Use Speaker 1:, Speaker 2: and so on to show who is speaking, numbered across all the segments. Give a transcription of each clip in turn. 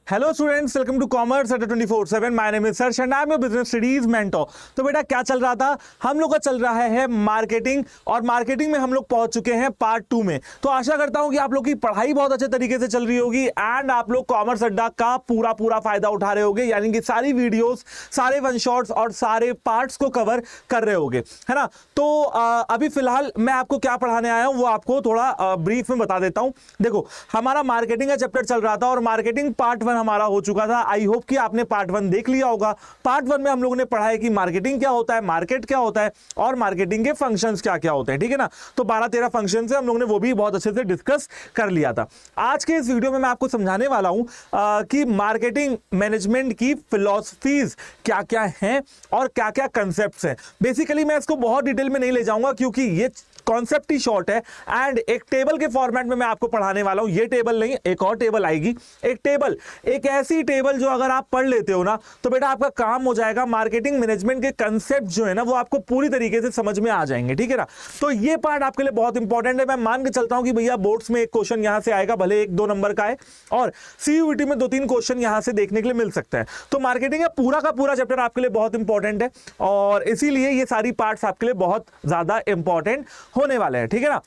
Speaker 1: Hello students, welcome to commerce at 24/7। My name is search and I am your business studies mentor. तो बेटा क्या चल रहा था, हम लोग का चल रहा है मार्केटिंग, और मार्केटिंग में हम लोग पहुंच चुके हैं पार्ट 2 में। तो आशा करता हूं कि आप लोग की पढ़ाई बहुत अच्छे तरीके से चल रही होगी एंड आप लोग कॉमर्स अड्डा का पूरा फायदा उठा रहे होगे, यानी कि सारी वीडियोस, सारे वन शॉट्स और सारे पार्ट्स को कवर कर रहे होगे, है ना। तो अभी फिलहाल मैं आपको क्या पढ़ाने आया हूं वो आपको थोड़ा ब्रीफ में बता देता हूं। देखो, हमारा मार्केटिंग का चैप्टर चल रहा था और मार्केटिंग पार्ट 1 हमारा हो चुका था। आई होप कि आपने पार्ट 1 देख लिया होगा। पार्ट 1 में हम लोगों ने पढ़ा है कि मार्केटिंग क्या होता है, मार्केट क्या होता है और मार्केटिंग के फंक्शंस क्या क्या होते हैं, ठीक है ना। तो 12-13 फंक्शन है, हम लोगों ने वो भी बहुत अच्छे से डिस्कस कर लिया था। आज के इस वीडियो में मैं आपको समझाने वाला हूं कि मार्केटिंग मैनेजमेंट की फिलॉसफीज क्या क्या हैं और क्या क्या कंसेप्ट्स हैं। बेसिकली मैं इसको बहुत डिटेल में नहीं ले जाऊंगा क्योंकि ये कॉन्सेप्ट ही शॉर्ट है एंड एक टेबल के फॉर्मेट में मैं आपको पढ़ाने वाला हूं। ये टेबल नहीं, एक और टेबल आएगी। एक टेबल, एक ऐसी टेबल जो अगर आप पढ़ लेते हो ना तो बेटा आपका काम हो जाएगा। मार्केटिंग मैनेजमेंट के कंसेप्ट जो है ना वो आपको पूरी तरीके से समझ में आ जाएंगे, ठीक है ना। तो ये पार्ट आपके लिए बहुत इंपॉर्टेंट है। मैं मान के चलता हूं कि भैया बोर्ड्स में एक क्वेश्चन यहां से आएगा, भले 1-2 नंबर का है, और सीयूईटी में 2-3 क्वेश्चन यहां से देखने के लिए मिल सकता है। तो मार्केटिंग का पूरा चैप्टर आपके लिए बहुत इंपॉर्टेंट है और इसीलिए ये सारी पार्ट्स आपके लिए बहुत ज्यादा इंपॉर्टेंट होने वाले हैं, ठीक है ना।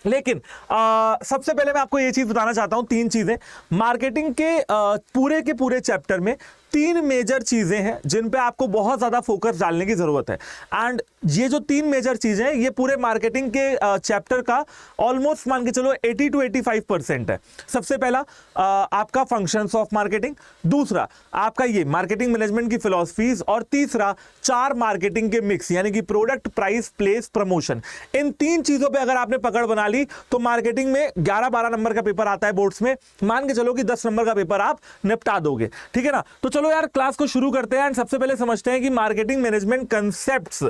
Speaker 1: लेकिन सबसे पहले मैं आपको ये चीज बताना चाहता हूं, 3 चीजें मार्केटिंग के पूरे चैप्टर में। 3 मेजर चीजें हैं जिन पे आपको बहुत ज्यादा फोकस डालने की जरूरत है एंड ये जो 3 मेजर चीजें हैं ये पूरे मार्केटिंग के चैप्टर का ऑलमोस्ट मान के चलो 80 to 85% है। सबसे पहला आपका फंक्शंस ऑफ मार्केटिंग, दूसरा आपका ये मार्केटिंग मैनेजमेंट की फिलॉसफीज, और तीसरा 4 मार्केटिंग के मिक्स, यानी कि प्रोडक्ट, प्राइस, प्लेस, प्रमोशन। इन 3 चीजों पर अगर आपने पकड़ बना ली तो मार्केटिंग में 11-12 नंबर का पेपर आता है बोर्ड्स में। मान के चलो कि 10 नंबर का पेपर आप निपटा दोगे, ठीक है ना। तो चलो यार क्लास को शुरू करते हैं एंड सबसे पहले समझते हैं कि मार्केटिंग मैनेजमेंट कंसेप्ट्स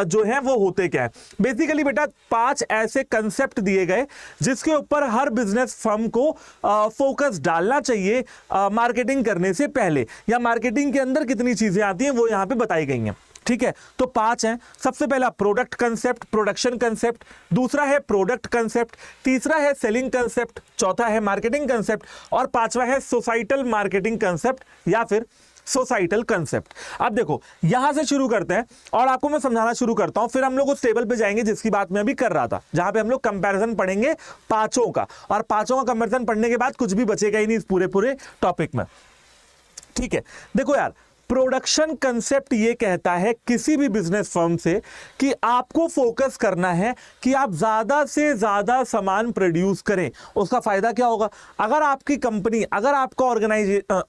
Speaker 1: जो हैं वो होते क्या है। बेसिकली बेटा 5 ऐसे कंसेप्ट दिए गए जिसके ऊपर हर बिजनेस फर्म को फोकस डालना चाहिए मार्केटिंग करने से पहले, या मार्केटिंग के अंदर कितनी चीजें आती हैं वो यहां पे बताई गई हैं, ठीक है। तो 5 हैं। सबसे पहला प्रोडक्ट कंसेप्ट, प्रोडक्शन कंसेप्ट, दूसरा है प्रोडक्ट कंसेप्ट, तीसरा है सेलिंग कंसेप्ट, चौथा है मार्केटिंग कंसेप्ट और 5वां है सोसाइटल मार्केटिंग कंसेप्ट या फिर सोसाइटल कंसेप्ट। अब देखो यहां से शुरू करते हैं और आपको मैं समझाना शुरू करता हूं, फिर हम लोग उस टेबल पे जाएंगे जिसकी बात मैं अभी कर रहा था, जहां पे हम लोग कंपैरिजन पढ़ेंगे पांचों का, और पांचों का कंपैरिजन पढ़ने के बाद कुछ भी बचेगा ही नहीं इस पूरे टॉपिक में, ठीक है। देखो यार, प्रोडक्शन कंसेप्ट ये कहता है किसी भी बिजनेस फर्म से कि आपको फोकस करना है कि आप ज्यादा से ज्यादा सामान प्रोड्यूस करें। उसका फायदा क्या होगा? अगर आपकी कंपनी, अगर आपका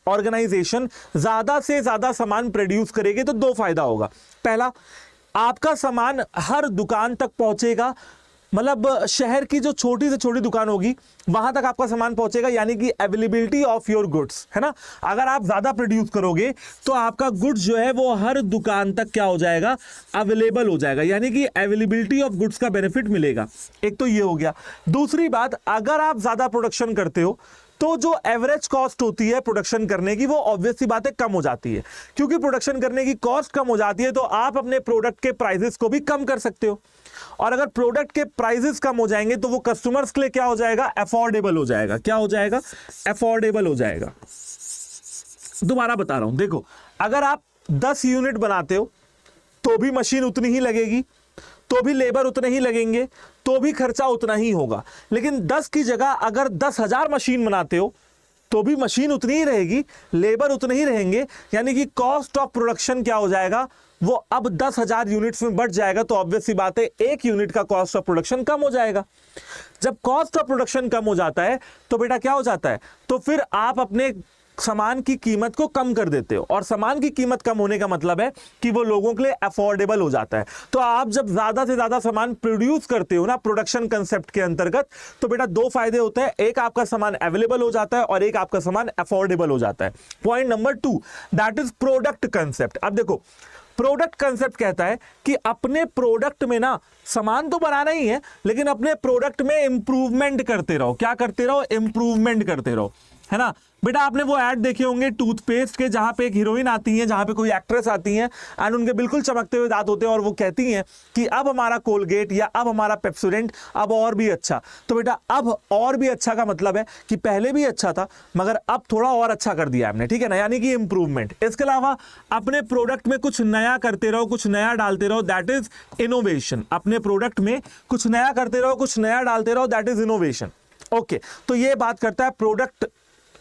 Speaker 1: ऑर्गेनाइजेशन ज्यादा से ज्यादा सामान प्रोड्यूस करेगी तो 2 फायदा होगा। पहला, आपका सामान हर दुकान तक पहुंचेगा, मतलब शहर की जो छोटी से छोटी दुकान होगी वहां तक आपका सामान पहुंचेगा, यानी कि अवेलेबिलिटी ऑफ योर गुड्स, है ना। अगर आप ज्यादा प्रोड्यूस करोगे तो आपका गुड्स जो है वो हर दुकान तक क्या हो जाएगा, अवेलेबल हो जाएगा, यानी कि अवेलेबिलिटी ऑफ गुड्स का बेनिफिट मिलेगा। एक तो ये हो गया। दूसरी बात, अगर आप ज्यादा प्रोडक्शन करते हो तो जो एवरेज कॉस्ट होती है प्रोडक्शन करने की वो ऑब्वियस सी बात है कम हो जाती है। क्योंकि प्रोडक्शन करने की कॉस्ट कम हो जाती है तो आप अपने प्रोडक्ट के प्राइसेस को भी कम कर सकते हो, और अगर प्रोडक्ट के प्राइसेस कम हो जाएंगे तो वो कस्टमर्स के लिए क्या हो जाएगा, अफोर्डेबल हो जाएगा। क्या हो जाएगा? अफोर्डेबल हो जाएगा। दोबारा बता रहा हूं, देखो अगर आप 10 यूनिट बनाते हो तो भी मशीन उतनी ही लगेगी, तो भी लेबर उतने ही लगेंगे, तो भी खर्चा उतना ही होगा। लेकिन 10 की जगह अगर 10,000 मशीन बनाते हो तो भी मशीन उतनी ही रहेगी, लेबर उतने ही रहेंगे, यानी कि कॉस्ट ऑफ प्रोडक्शन क्या हो जाएगा, वो अब 10,000 यूनिट्स में बढ़ जाएगा। तो ऑब्वियस सी बात है 1 यूनिट का कॉस्ट ऑफ प्रोडक्शन कम हो जाएगा। जब कॉस्ट ऑफ प्रोडक्शन कम हो जाता है तो बेटा क्या हो जाता है, तो फिर आप अपने सामान की कीमत को कम कर देते हो, और सामान की कीमत कम होने का मतलब है कि वो लोगों के लिए अफोर्डेबल हो जाता है। तो आप जब ज्यादा से ज्यादा सामान प्रोड्यूस करते हो ना प्रोडक्शन कंसेप्ट के अंतर्गत, तो बेटा 2 फायदे होते हैं, एक आपका सामान अवेलेबल हो जाता है और एक आपका सामान अफोर्डेबल हो जाता है। Point number 2, that is product concept. अब देखो प्रोडक्ट कंसेप्ट कहता है कि अपने प्रोडक्ट में ना सामान तो बनाना ही है, लेकिन अपने प्रोडक्ट में इंप्रूवमेंट करते रहो। क्या करते रहो? इंप्रूवमेंट करते रहो। है ना। बेटा आपने वो ऐड देखे होंगे टूथपेस्ट के, जहां पे एक हीरोइन आती है, जहां पे कोई एक्ट्रेस आती है एंड उनके बिल्कुल चमकते हुए दांत होते हैं और वो कहती हैं कि अब हमारा कोलगेट या अब हमारा पेप्सोडेंट अब और भी अच्छा। तो बेटा अब और भी अच्छा का मतलब है कि पहले भी अच्छा था मगर अब थोड़ा और अच्छा कर दिया हमने, ठीक है ना, यानी कि इंप्रूवमेंट। इसके अलावा अपने प्रोडक्ट में कुछ नया करते रहो, कुछ नया डालते रहो, दैट इज इनोवेशन। अपने प्रोडक्ट में कुछ नया करते रहो, कुछ नया डालते रहो, दैट इज इनोवेशन। ओके, तो ये बात करता है प्रोडक्ट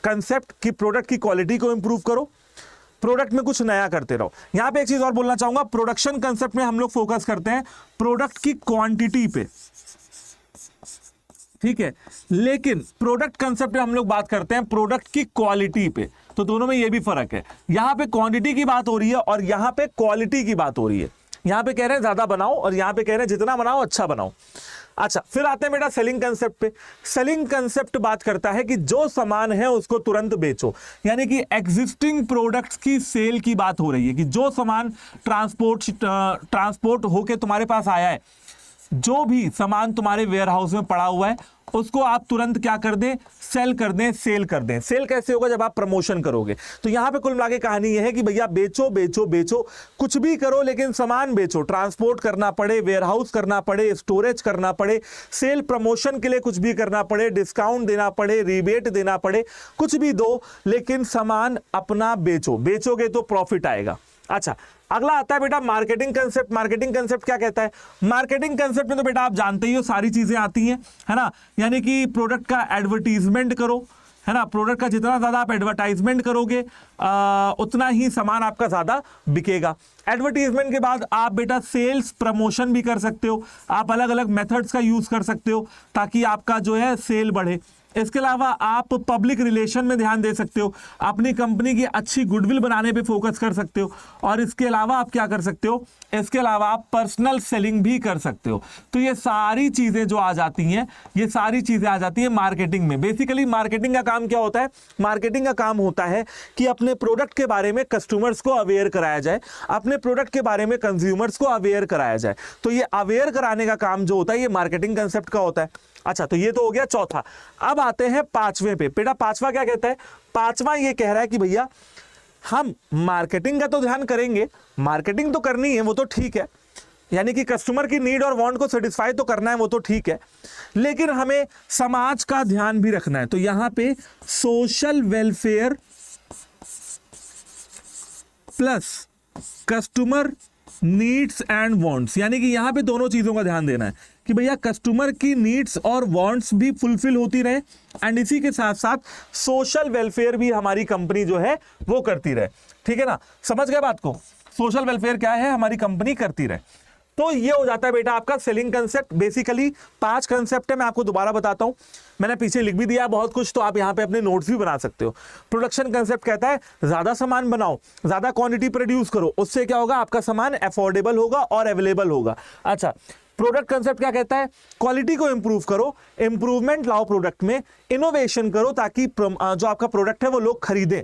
Speaker 1: कंसेप्ट की, प्रोडक्ट की क्वालिटी को इंप्रूव करो, प्रोडक्ट में कुछ नया करते रहो। यहां पे एक चीज और बोलना चाहूंगा, प्रोडक्शन कंसेप्ट में हम लोग फोकस करते हैं प्रोडक्ट की क्वांटिटी पे, ठीक है, लेकिन प्रोडक्ट कंसेप्ट में हम लोग बात करते हैं प्रोडक्ट की क्वालिटी पे। तो दोनों में ये भी फर्क है, यहां पे क्वांटिटी की बात हो रही है और यहां पे क्वालिटी की बात हो रही है। यहां पे कह रहे हैं ज्यादा बनाओ और यहां पे कह रहे हैं जितना बनाओ अच्छा बनाओ। अच्छा, फिर आते हैं बेटा सेलिंग कंसेप्ट पे। सेलिंग कंसेप्ट बात करता है कि जो सामान है उसको तुरंत बेचो, यानी कि एग्जिस्टिंग प्रोडक्ट्स की सेल की बात हो रही है कि जो सामान ट्रांसपोर्ट होके तुम्हारे पास आया है, जो भी सामान तुम्हारे वेयर हाउस में पड़ा हुआ है उसको आप तुरंत क्या कर दें, सेल कर दें, सेल कर दें। सेल कैसे होगा, जब आप प्रमोशन करोगे। तो यहां पे कुल मिला के कहानी यह है कि भैया बेचो बेचो बेचो, कुछ भी करो लेकिन सामान बेचो। ट्रांसपोर्ट करना पड़े, वेयर हाउस करना पड़े, स्टोरेज करना पड़े, सेल प्रमोशन के लिए कुछ भी करना पड़े, डिस्काउंट देना पड़े, रिबेट देना पड़े, कुछ भी दो लेकिन सामान अपना बेचो। बेचोगे तो प्रॉफिट आएगा। अच्छा, अगला आता है बेटा मार्केटिंग कंसेप्ट। मार्केटिंग कंसेप्ट क्या कहता है, मार्केटिंग कंसेप्ट में तो बेटा आप जानते ही हो सारी चीजें आती हैं, है ना, यानी कि प्रोडक्ट का एडवर्टीजमेंट करो, है ना, प्रोडक्ट का जितना ज्यादा आप एडवर्टाइजमेंट करोगे उतना ही सामान आपका ज्यादा बिकेगा। एडवर्टीजमेंट के बाद आप बेटा सेल्स प्रमोशन भी कर सकते हो, आप अलग अलग मेथड्स का यूज कर सकते हो ताकि आपका जो है सेल बढ़े। इसके अलावा आप पब्लिक रिलेशन में ध्यान दे सकते हो, अपनी कंपनी की अच्छी गुडविल बनाने पे फोकस कर सकते हो, और इसके अलावा आप क्या कर सकते हो, इसके अलावा आप पर्सनल सेलिंग भी कर सकते हो। तो ये सारी चीजें जो आ जाती हैं, ये सारी चीजें आ जाती हैं मार्केटिंग में। बेसिकली मार्केटिंग का काम क्या होता है, मार्केटिंग का काम होता है कि अपने प्रोडक्ट के बारे में कस्टमर्स को अवेयर कराया जाए, अपने प्रोडक्ट के बारे में कंज्यूमर्स को अवेयर कराया जाए। तो ये अवेयर कराने का काम जो होता है ये मार्केटिंग कंसेप्ट का होता है। अच्छा, तो ये तो हो गया चौथा। अब आते हैं पांचवें पे। बेटा पांचवा क्या कहता है, पांचवा ये कह रहा है कि भैया हम मार्केटिंग का तो ध्यान करेंगे, मार्केटिंग तो करनी है वो तो ठीक है, यानी कि कस्टमर की नीड और वांट को सेटिस्फाई तो करना है वो तो ठीक है, लेकिन हमें समाज का ध्यान भी रखना है। तो यहां पे social welfare plus customer needs and wants, यानी कि यहां पे दोनों चीजों का ध्यान देना है कि भैया कस्टमर की नीड्स और वांट्स भी फुलफिल होती रहे एंड इसी के साथ साथ सोशल वेलफेयर भी हमारी कंपनी जो है वो करती रहे। ठीक है ना, समझ गए बात को, सोशल वेलफेयर क्या है हमारी कंपनी करती रहे। तो ये हो जाता है बेटा आपका सेलिंग कंसेप्ट। बेसिकली 5 कंसेप्ट है, मैं आपको दोबारा बताता हूं, मैंने पीछे लिख भी दिया है बहुत कुछ, तो आप यहां पे अपने नोट्स भी बना सकते हो। प्रोडक्शन कंसेप्ट कहता है ज्यादा सामान बनाओ, ज्यादा क्वांटिटी प्रोड्यूस करो, उससे क्या होगा, आपका सामान अफोर्डेबल होगा और अवेलेबल होगा। अच्छा, प्रोडक्ट कंसेप्ट क्या कहता है, क्वालिटी को इंप्रूव करो, इंप्रूवमेंट लाओ प्रोडक्ट में, इनोवेशन करो ताकि जो आपका प्रोडक्ट है वो लोग खरीदें।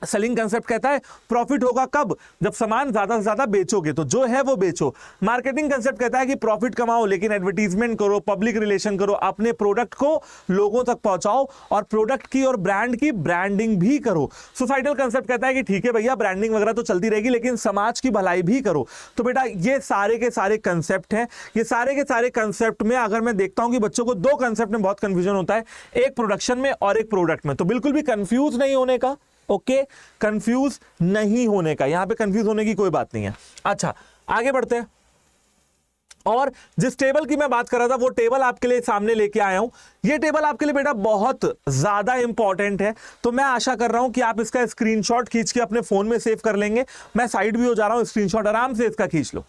Speaker 1: सेलिंग कंसेप्ट कहता है प्रॉफिट होगा कब, जब सामान ज्यादा से ज्यादा बेचोगे, तो जो है वो बेचो। मार्केटिंग कंसेप्ट कहता है कि प्रॉफिट कमाओ लेकिन एडवर्टीजमेंट करो, पब्लिक रिलेशन करो, अपने प्रोडक्ट को लोगों तक पहुंचाओ और प्रोडक्ट की और ब्रांड की ब्रांडिंग भी करो। सोसाइटल कंसेप्ट कहता है कि ठीक है भैया ब्रांडिंग वगैरह तो चलती रहेगी लेकिन समाज की भलाई भी करो। तो बेटा ये सारे के सारे कंसेप्ट हैं, ये सारे के सारे कंसेप्ट में अगर मैं देखता हूं कि बच्चों को 2 कंसेप्ट में बहुत कंफ्यूजन होता है, एक प्रोडक्शन में और एक प्रोडक्ट में, तो बिल्कुल भी कंफ्यूज नहीं होने का, ओके, कंफ्यूज नहीं होने का, यहां पे कंफ्यूज होने की कोई बात नहीं है। अच्छा, आगे बढ़ते हैं, और जिस टेबल की मैं बात कर रहा था वो टेबल आपके लिए सामने लेके आया हूं। ये टेबल आपके लिए बेटा बहुत ज्यादा इंपॉर्टेंट है, तो मैं आशा कर रहा हूं कि आप इसका स्क्रीनशॉट खींच के अपने फोन में सेव कर लेंगे। मैं साइड भी हो जा रहा हूं, स्क्रीनशॉट आराम से इसका खींच लो,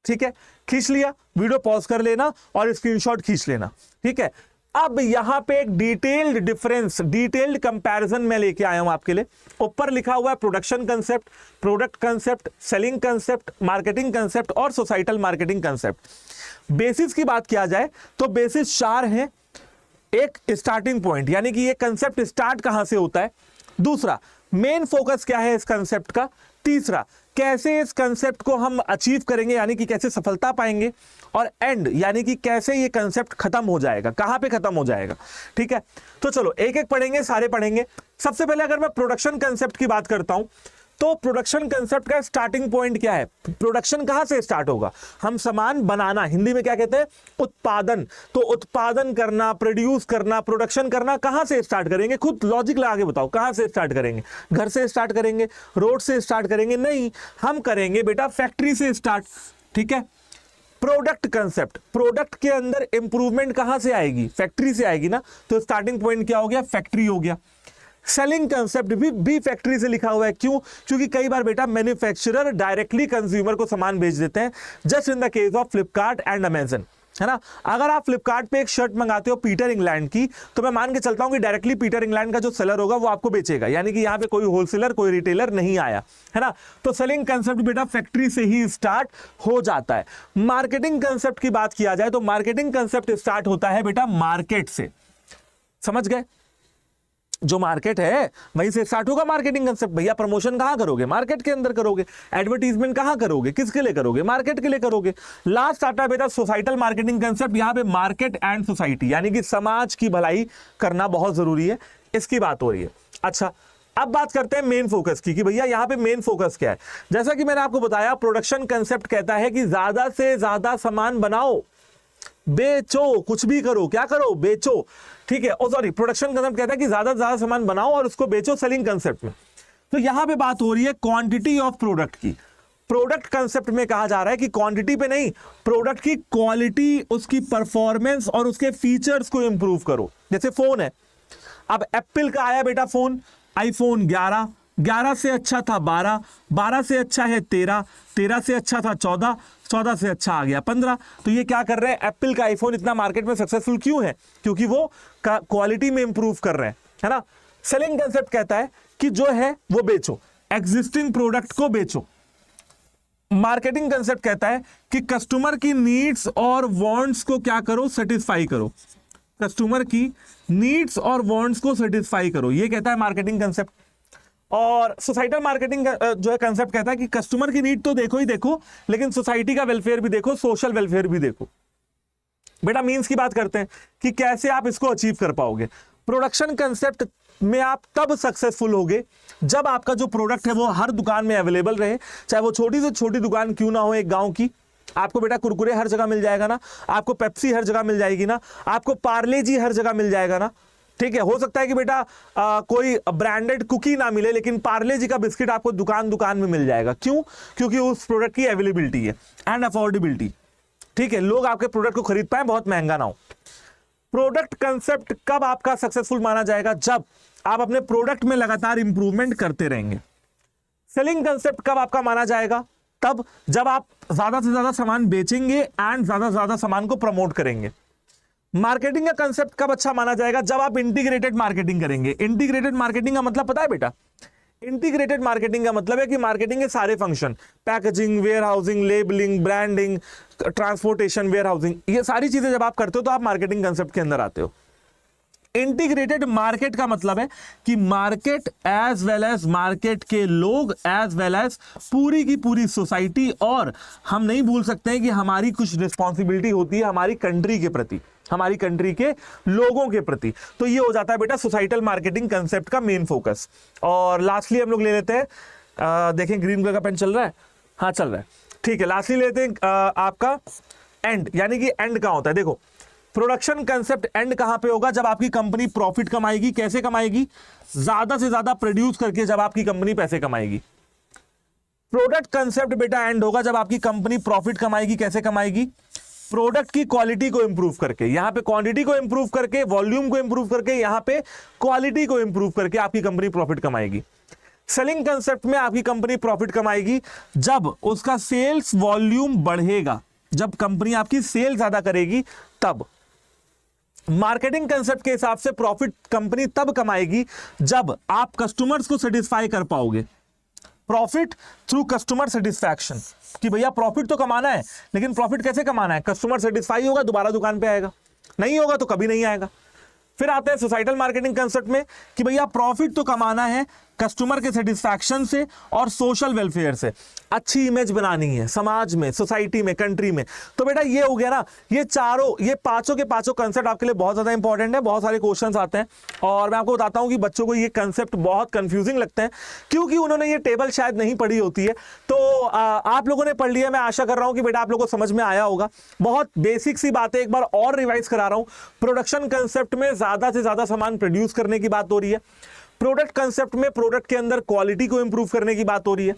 Speaker 1: ठीक है, खींच लिया, वीडियो पॉज कर लेना और स्क्रीनशॉट खींच लेना, ठीक है। अब यहां पे एक डिटेल्ड डिफरेंस, डिटेल्ड कंपैरिजन मैं लेके आया हूं आपके लिए। ऊपर लिखा हुआ है production concept, product concept, selling concept, marketing concept और सोसाइटल मार्केटिंग कंसेप्ट। बेसिस की बात किया जाए तो बेसिस 4 हैं। एक स्टार्टिंग पॉइंट, यानी कि ये कंसेप्ट स्टार्ट कहां से होता है। दूसरा, मेन फोकस क्या है इस कंसेप्ट का, तीसरा, कैसे इस कंसेप्ट को हम अचीव करेंगे, यानी कि कैसे सफलता पाएंगे, और एंड यानी कि कैसे ये कंसेप्ट खत्म हो जाएगा, कहां पे खत्म हो जाएगा। ठीक है, तो चलो एक एक पढ़ेंगे, सारे पढ़ेंगे। सबसे पहले अगर मैं प्रोडक्शन कंसेप्ट की बात करता हूं, तो प्रोडक्शन कंसेप्ट का स्टार्टिंग पॉइंट क्या है? प्रोडक्शन कहां से स्टार्ट होगा? हम सामान बनाना, हिंदी में क्या कहते हैं? उत्पादन। तो उत्पादन करना, प्रोड्यूस करना, प्रोडक्शन करना कहां से स्टार्ट करेंगे? खुद लॉजिक लगा के बताओ, कहां से स्टार्ट करेंगे? घर से स्टार्ट करेंगे? रोड से स्टार्ट करेंगे? नहीं, हम करेंगे बेटा फैक्ट्री से स्टार्ट। ठीक है, प्रोडक्ट कंसेप्ट, प्रोडक्ट के अंदर इंप्रूवमेंट कहां से आएगी? फैक्ट्री से आएगी ना। तो स्टार्टिंग पॉइंट क्या हो गया? फैक्ट्री हो गया। सेलिंग कंसेप्ट भी फैक्ट्री से लिखा हुआ है। क्यों? क्योंकि कई बार बेटा मैन्युफैक्चरर डायरेक्टली कंज्यूमर को सामान भेज देते हैं, just in the case of Flipkart and Amazon, है ना। अगर आप फ्लिपकार्ट पे एक शर्ट मंगाते हो पीटर इंग्लैंड की, तो मैं मान के चलता हूं कि डायरेक्टली पीटर इंग्लैंड का जो सेलर होगा वो आपको बेचेगा, यानी कि यहां पे कोई होलसेलर, कोई रिटेलर नहीं आया, है ना। तो सेलिंग कंसेप्ट बेटा फैक्ट्री से ही स्टार्ट हो जाता है। मार्केटिंग कंसेप्ट की बात किया जाए तो मार्केटिंग कंसेप्ट स्टार्ट होता है बेटा मार्केट से। समझ गए? जो मार्केट है वहीं से स्टार्ट होगा मार्केटिंग कंसेप्ट। भैया प्रमोशन कहां करोगे? मार्केट के अंदर करोगे। एडवर्टीजमेंट कहां करोगे? किसके लिए करोगे? मार्केट के लिए करोगे। लास्ट आता है बेटा सोसाइटल मार्केटिंग कंसेप्ट। यहां पे मार्केट एंड सोसाइटी, यानी कि समाज की भलाई करना बहुत जरूरी है, इसकी बात हो रही है। अच्छा, अब बात करते हैं मेन फोकस की, कि भैया यहां पे मेन फोकस क्या है। जैसा कि मैंने आपको बताया, प्रोडक्शन कंसेप्ट कहता है कि ज्यादा से ज्यादा सामान बनाओ, बेचो, कुछ भी करो, क्या करो? बेचो। ठीक है, सॉरी, प्रोडक्शन कंसेप्ट कहता है कि ज्यादा से ज्यादा सामान बनाओ और उसको बेचो सेलिंग कंसेप्ट में। तो यहां पे बात हो रही है क्वांटिटी ऑफ प्रोडक्ट की। प्रोडक्ट कंसेप्ट में कहा जा रहा है कि क्वांटिटी पे नहीं, प्रोडक्ट की क्वालिटी, उसकी परफॉर्मेंस और उसके फीचर्स को इंप्रूव करो। जैसे फोन है, अब एप्पल का आया बेटा फोन, आईफोन 11, 11 से अच्छा था 12, 12 से अच्छा है 13, 13 से अच्छा था 14, 14 से अच्छा आ गया 15। तो ये क्या कर रहे हैं? एप्पल का आईफोन इतना मार्केट में सक्सेसफुल क्यों है? क्योंकि वो क्वालिटी में इंप्रूव कर रहे हैं, है ना। सेलिंग कंसेप्ट कहता है कि जो है वो बेचो, एग्जिस्टिंग प्रोडक्ट को बेचो। मार्केटिंग कंसेप्ट कहता है कि कस्टमर की नीड्स और वांट्स को क्या करो? सेटिस्फाई करो। कस्टमर की नीड्स और वांट्स को सेटिस्फाई करो, ये कहता है मार्केटिंग कंसेप्ट। और सोसाइटल मार्केटिंग जो है कंसेप्ट कहता है कि कस्टमर की नीड तो देखो ही देखो, लेकिन सोसाइटी का वेलफेयर भी देखो, सोशल वेलफेयर भी देखो। बेटा मींस की बात करते हैं कि कैसे आप इसको अचीव कर पाओगे। प्रोडक्शन कंसेप्ट में आप तब सक्सेसफुल होगे जब आपका जो प्रोडक्ट है वो हर दुकान में अवेलेबल रहे, चाहे वो छोटी से छोटी दुकान क्यों ना हो, एक गांव की। आपको बेटा कुरकुरे हर जगह मिल जाएगा ना, आपको पेप्सी हर जगह मिल जाएगी ना, आपको पार्ले जी हर जगह मिल जाएगा ना। ठीक है, हो सकता है कि बेटा कोई ब्रांडेड कुकी ना मिले, लेकिन पार्ले जी का बिस्किट आपको दुकान दुकान में मिल जाएगा। क्यों? क्योंकि उस प्रोडक्ट की अवेलेबिलिटी है एंड अफोर्डेबिलिटी। ठीक है, लोग आपके प्रोडक्ट को खरीद पाए, बहुत महंगा ना हो। प्रोडक्ट कंसेप्ट कब आपका सक्सेसफुल माना जाएगा? जब आप अपने प्रोडक्ट में लगातार इंप्रूवमेंट करते रहेंगे। सेलिंग कंसेप्ट कब आपका माना जाएगा? तब जब आप ज्यादा से ज्यादा सामान बेचेंगे एंड ज्यादा से ज्यादा सामान को प्रमोट करेंगे। मार्केटिंग का कंसेप्ट कब अच्छा माना जाएगा? जब आप इंटीग्रेटेड मार्केटिंग करेंगे। इंटीग्रेटेड मार्केटिंग का मतलब पता है बेटा? इंटीग्रेटेड मार्केटिंग का मतलब है कि मार्केटिंग के सारे function, packaging, warehousing, labelling, branding, transportation, warehousing, ये सारी चीजें जब आप करते हो तो आप मार्केटिंग कंसेप्ट के अंदर आते हो। इंटीग्रेटेड मार्केट का मतलब है कि market as well as market के लोग एज वेल एज पूरी की पूरी सोसाइटी, और हम नहीं भूल सकते हैं कि हमारी कुछ रिस्पॉन्सिबिलिटी होती है हमारी कंट्री के प्रति, हमारी कंट्री के लोगों के प्रति। तो ये हो जाता है बेटा सोसाइटल मार्केटिंग कंसेप्ट का मेन फोकस। और लास्टली हम लोग ले लेते हैं, देखें ग्रीन कलर का पेन चल रहा है, हाँ चल रहा है, ठीक है। लास्टली लेते हैं आपका एंड, यानी कि एंड कहां होता है? देखो प्रोडक्शन कंसेप्ट एंड कहां पे होगा? जब आपकी कंपनी प्रॉफिट कमाएगी। कैसे कमाएगी? ज्यादा से ज्यादा प्रोड्यूस करके जब आपकी कंपनी पैसे कमाएगी। प्रोडक्ट कंसेप्ट बेटा एंड होगा जब आपकी कंपनी प्रॉफिट कमाएगी। कैसे कमाएगी? प्रोडक्ट की क्वालिटी को इंप्रूव करके। यहां पे क्वांटिटी को इंप्रूव करके, वॉल्यूम को इंप्रूव करके, यहां पे क्वालिटी को इंप्रूव करके आपकी कंपनी प्रॉफिट कमाएगी। सेलिंग कंसेप्ट में आपकी कंपनी प्रॉफिट कमाएगी जब उसका सेल्स वॉल्यूम बढ़ेगा, जब कंपनी आपकी सेल ज्यादा करेगी तब। मार्केटिंग कंसेप्ट के हिसाब से प्रॉफिट कंपनी तब कमाएगी जब आप कस्टमर्स को सेटिस्फाई कर पाओगे। प्रॉफिट थ्रू कस्टमर सेटिस्फैक्शन, कि भैया प्रॉफिट तो कमाना है, लेकिन प्रॉफिट कैसे कमाना है? कस्टमर सेटिस्फाई होगा दोबारा दुकान पे आएगा, नहीं होगा तो कभी नहीं आएगा। फिर आते हैं सोसाइटल मार्केटिंग कंसेप्ट में कि भैया प्रॉफिट तो कमाना है, कस्टमर के सेटिस्फैक्शन से और सोशल वेलफेयर से। अच्छी इमेज बनानी है समाज में, सोसाइटी में, कंट्री में। तो बेटा ये हो गया ना, ये पांचों के पांचों कंसेप्ट आपके लिए बहुत ज्यादा इंपॉर्टेंट है। बहुत सारे क्वेश्चंस आते हैं और मैं आपको बताता हूं कि बच्चों को ये कंसेप्ट बहुत कंफ्यूजिंग लगते हैं क्योंकि उन्होंने ये टेबल शायद नहीं पढ़ी होती है। तो आप लोगों ने पढ़ लिया, मैं आशा कर रहा हूं कि बेटा आप लोगों को समझ में आया होगा। बहुत बेसिक सी बातें एक बार और रिवाइज करा रहा हूं। प्रोडक्शन कंसेप्ट में ज्यादा से ज्यादा सामान प्रोड्यूस करने की बात हो रही है। प्रोडक्ट कंसेप्ट में प्रोडक्ट के अंदर क्वालिटी को इंप्रूव करने की बात हो रही है।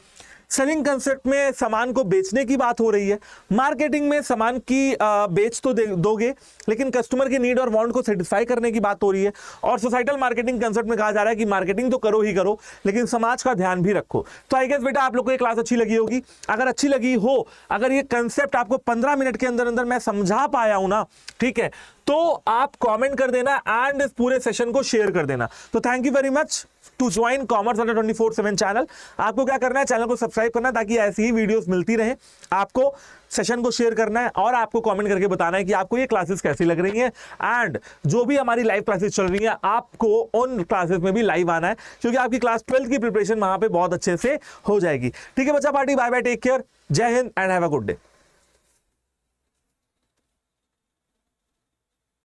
Speaker 1: सेलिंग कंसेप्ट में सामान को बेचने की बात हो रही है। मार्केटिंग में सामान की बेच तो दोगे लेकिन कस्टमर की नीड और वांट को सेटिस्फाई करने की बात हो रही है। और सोसाइटल मार्केटिंग कंसेप्ट में कहा जा रहा है कि मार्केटिंग तो करो ही करो लेकिन समाज का ध्यान भी रखो। तो आई गेस बेटा आप लोग को ये क्लास अच्छी लगी होगी। अगर अच्छी लगी हो, अगर ये कंसेप्ट आपको 15 मिनट के अंदर अंदर मैं समझा पाया हूं ना, ठीक है, तो आप कमेंट कर देना एंड इस पूरे सेशन को शेयर कर देना। तो thank you very much to join commerce Adda 24/7 channel. आपको क्या करना है, चैनल को सब्सक्राइब करना है ताकि ऐसी ही वीडियोस मिलती रहे। आपको सेशन को शेयर करना है और आपको कमेंट करके बताना है कि आपको ये क्लासेस कैसी लग रही हैं एंड जो भी हमारी लाइव क्लासेस चल रही हैं आपको उन क्लासेस में भी लाइव आना है क्योंकि आपकी क्लास 12th की प्रिपरेशन वहां पे बहुत अच्छे से हो जाएगी। ठीक है बच्चा party, bye bye, take care, जय हिंद and have a good day.